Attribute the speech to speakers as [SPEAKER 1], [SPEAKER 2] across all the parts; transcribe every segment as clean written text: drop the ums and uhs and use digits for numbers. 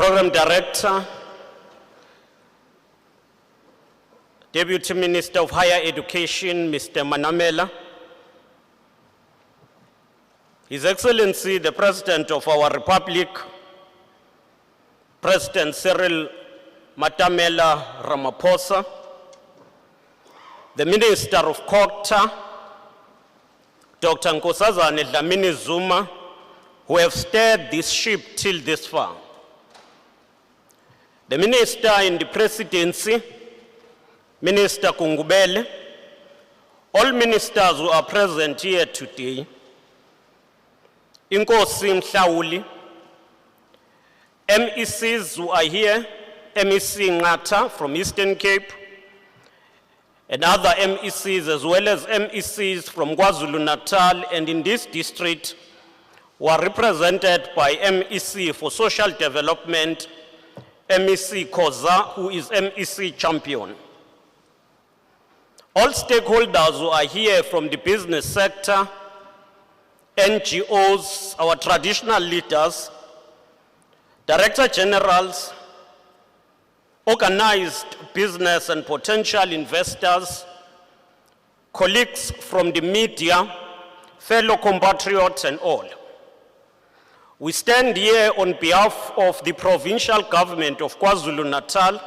[SPEAKER 1] Program Director, Deputy Minister of Higher Education, Mr. Manamela, His Excellency, the President of our Republic, President Cyril Matamela Ramaphosa, the Minister of COGTA, Dr. Nkosazana Dlamini Zuma, who have steered this ship till this far. The Minister in the Presidency, Minister Kungubele, all ministers who are present here today, Inkosi Mhlawuli, MECs who are here, MEC Ngata from Eastern Cape, and other MECs as well as MECs from KwaZulu-Natal and in this district were represented by MEC for Social Development, MEC Koza, who is MEC Champion. All stakeholders who are here from the business sector, NGOs, our traditional leaders, Director Generals, organized business and potential investors, colleagues from the media, fellow compatriots and all. We stand here on behalf of the provincial government of KwaZulu-Natal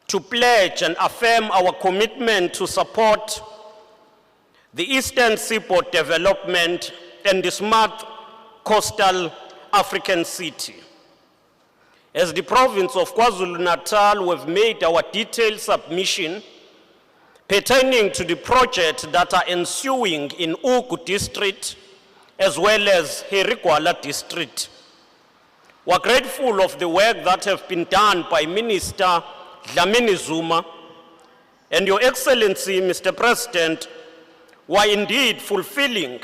[SPEAKER 1] to pledge and affirm our commitment to support the Eastern Seaboard development and the smart coastal African city. As the province of KwaZulu-Natal, we've made our detailed submission pertaining to the projects that are ensuing in Ugu district as well as Herigwala district. We're grateful of the work that have been done by Minister Dlamini Zuma and Your Excellency, Mr. President, were indeed fulfilling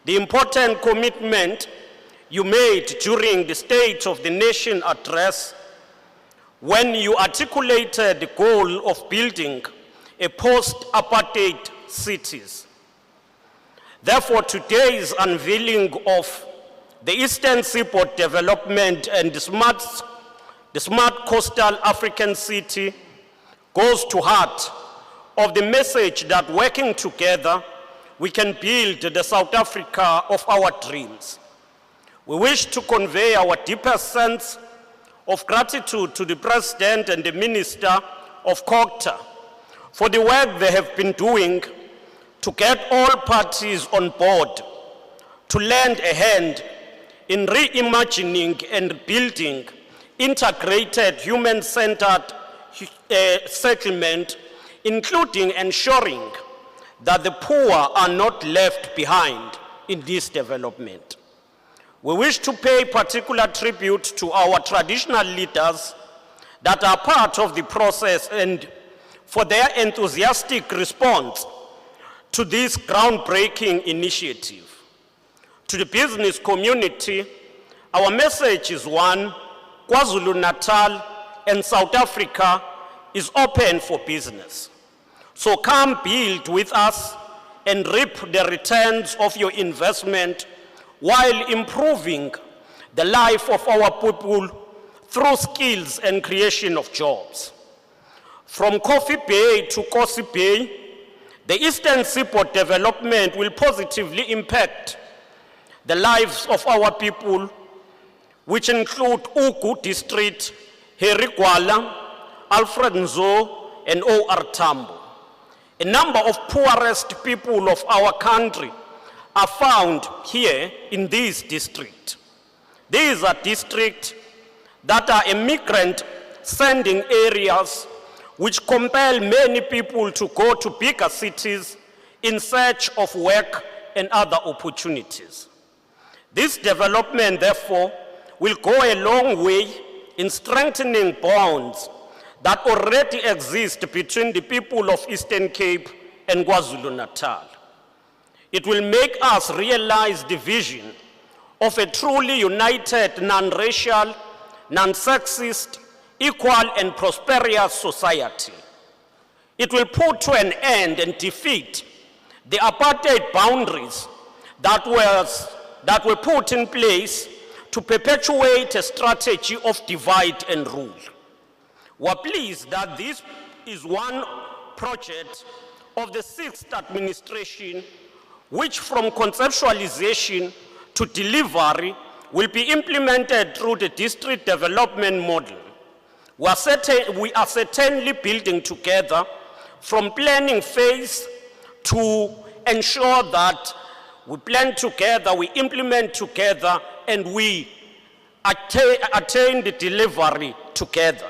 [SPEAKER 1] the important commitment you made during the State of the Nation address when you articulated the goal of building a post-apartheid cities. Therefore, today's unveiling of the Eastern Seaboard development and the smart coastal African city goes to heart of the message that working together, we can build the South Africa of our dreams. We wish to convey our deepest sense of gratitude to the President and the Minister of COGTA for the work they have been doing to get all parties on board to lend a hand in reimagining and building integrated human-centered settlement, including ensuring that the poor are not left behind in this development. We wish to pay particular tribute to our traditional leaders that are part of the process and for their enthusiastic response to this groundbreaking initiative. To the business community, our message is one: KwaZulu-Natal and South Africa is open for business. So come build with us and reap the returns of your investment while improving the life of our people through skills and creation of jobs. From Coffee Bay to Kosi Bay, the Eastern Seaboard development will positively impact the lives of our people, which include Ugu District, Herigwala, Alfred Nzo, and O.R. Tambo. A number of poorest people of our country are found here in this district. These are districts that are immigrant-sending areas which compel many people to go to bigger cities in search of work and other opportunities. This development, therefore, will go a long way in strengthening bonds that already exist between the people of Eastern Cape and KwaZulu-Natal. It will make us realize the vision of a truly united, non-racial, non-sexist, equal and prosperous society. It will put to an end and defeat the apartheid boundaries that were put in place to perpetuate a strategy of divide and rule. We're pleased that this is one project of the 6th administration which from conceptualization to delivery will be implemented through the district development model. We are certainly building together from planning phase to ensure that we plan together, we implement together, and we attain the delivery together.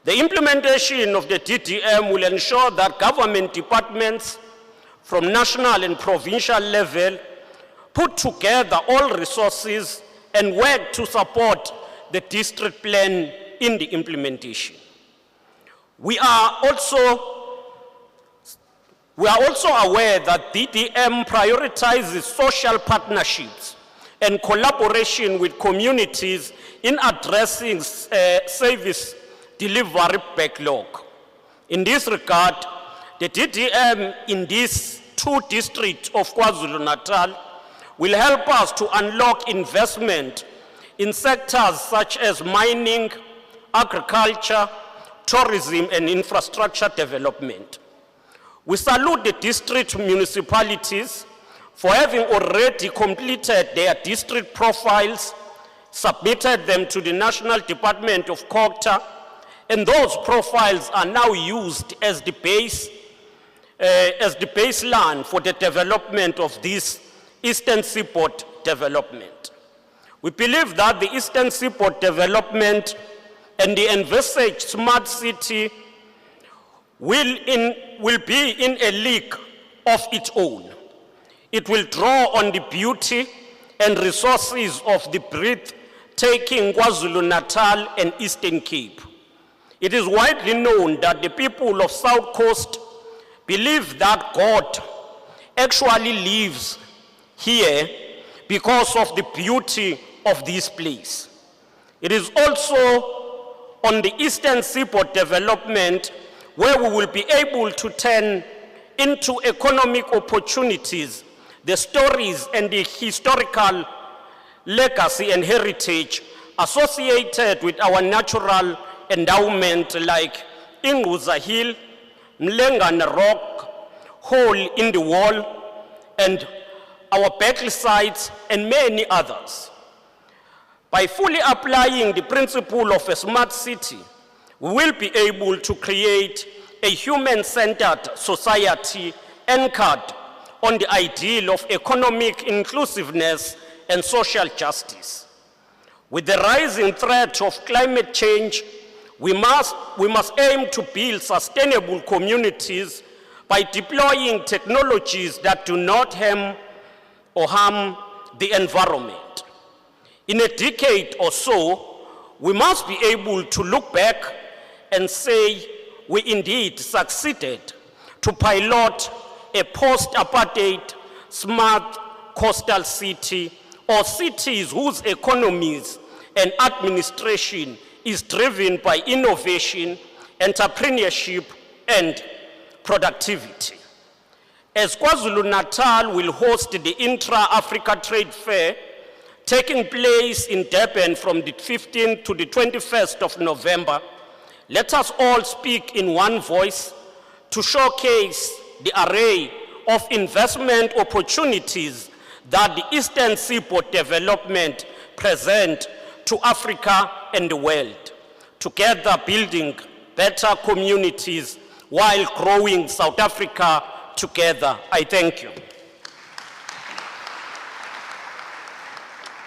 [SPEAKER 1] The implementation of the DDM will ensure that government departments from national and provincial level put together all resources and work to support the district plan in the implementation. We are also aware that DDM prioritizes social partnerships and collaboration with communities in addressing service delivery backlog. In this regard, the DDM in these 2 districts of KwaZulu-Natal will help us to unlock investment in sectors such as mining, agriculture, tourism, and infrastructure development. We salute the district municipalities for having already completed their district profiles, submitted them to the National Department of Culture, and those profiles are now used as the baseline for the development of this Eastern Seaboard development. We believe that the Eastern Seaboard development and the envisaged smart city will be in a league of its own. It will draw on the beauty and resources of the breathtaking KwaZulu-Natal and Eastern Cape. It is widely known that the people of South Coast believe that God actually lives here because of the beauty of this place. It is also on the Eastern Seaboard development where we will be able to turn into economic opportunities the stories and the historical legacy and heritage associated with our natural endowment like Inguza Hill, Mlengana Rock, Hole in the Wall, and our battle sites, and many others. By fully applying the principle of a smart city, we will be able to create a human-centered society anchored on the ideal of economic inclusiveness and social justice. With the rising threat of climate change, we must aim to build sustainable communities by deploying technologies that do not harm the environment. In a decade or so, we must be able to look back and say we indeed succeeded to pilot a post-apartheid smart coastal city, or cities whose economies and administration is driven by innovation, entrepreneurship, and productivity. As KwaZulu-Natal will host the Intra-Africa Trade Fair, taking place in Durban from the 15th to the 21st of November, let us all speak in one voice to showcase the array of investment opportunities that the Eastern Seaboard development present to Africa and the world, together building better communities while growing South Africa together. I thank you.